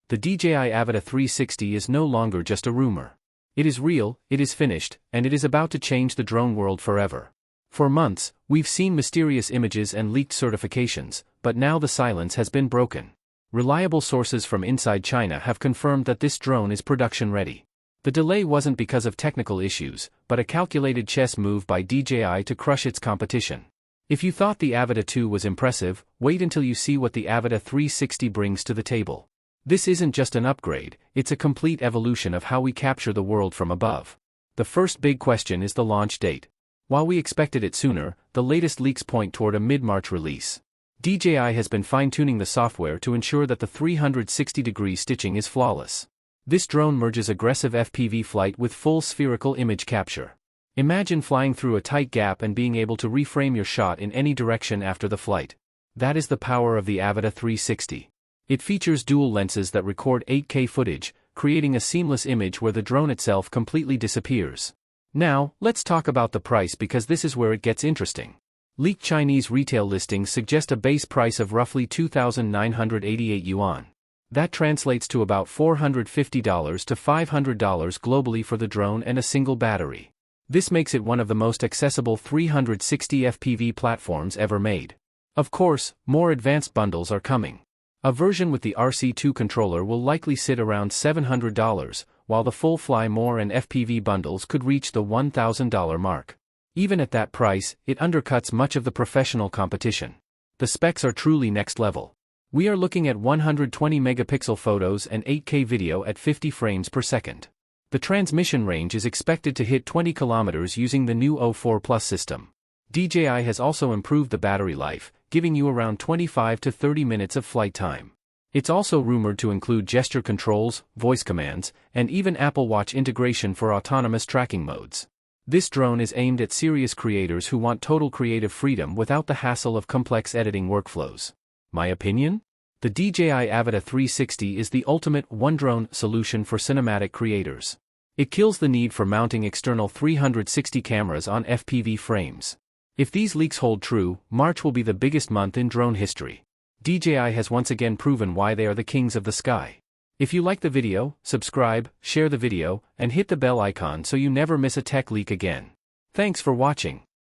The DJI Avata 360 is no longer just a rumor. It is real, it is finished, and it is about to change the drone world forever. For months, we've seen mysterious images and leaked certifications, but now the silence has been broken. Reliable sources from inside China have confirmed that this drone is production-ready. The delay wasn't because of technical issues, but a calculated chess move by DJI to crush its competition. If you thought the Avata 2 was impressive, wait until you see what the Avata 360 brings to the table. This isn't just an upgrade, it's a complete evolution of how we capture the world from above. The first big question is the launch date. While we expected it sooner, the latest leaks point toward a mid-March release. DJI has been fine-tuning the software to ensure that the 360-degree stitching is flawless. This drone merges aggressive FPV flight with full spherical image capture. Imagine flying through a tight gap and being able to reframe your shot in any direction after the flight. That is the power of the Avata 360. It features dual lenses that record 8K footage, creating a seamless image where the drone itself completely disappears. Now, let's talk about the price because this is where it gets interesting. Leaked Chinese retail listings suggest a base price of roughly 2,988 yuan. That translates to about $450 to $500 globally for the drone and a single battery. This makes it one of the most accessible 360 FPV platforms ever made. Of course, more advanced bundles are coming. A version with the RC2 controller will likely sit around $700, while the full Fly More and FPV bundles could reach the $1,000 mark. Even at that price, it undercuts much of the professional competition. The specs are truly next level. We are looking at 120 megapixel photos and 8K video at 50 frames per second. The transmission range is expected to hit 20 kilometers using the new O4 Plus system. DJI has also improved the battery life, giving you around 25 to 30 minutes of flight time. It's also rumored to include gesture controls, voice commands, and even Apple Watch integration for autonomous tracking modes. This drone is aimed at serious creators who want total creative freedom without the hassle of complex editing workflows. My opinion? The DJI Avata 360 is the ultimate one-drone solution for cinematic creators. It kills the need for mounting external 360 cameras on FPV frames. If these leaks hold true, March will be the biggest month in drone history. DJI has once again proven why they are the kings of the sky. If you like the video, subscribe, share the video, and hit the bell icon so you never miss a tech leak again. Thanks for watching.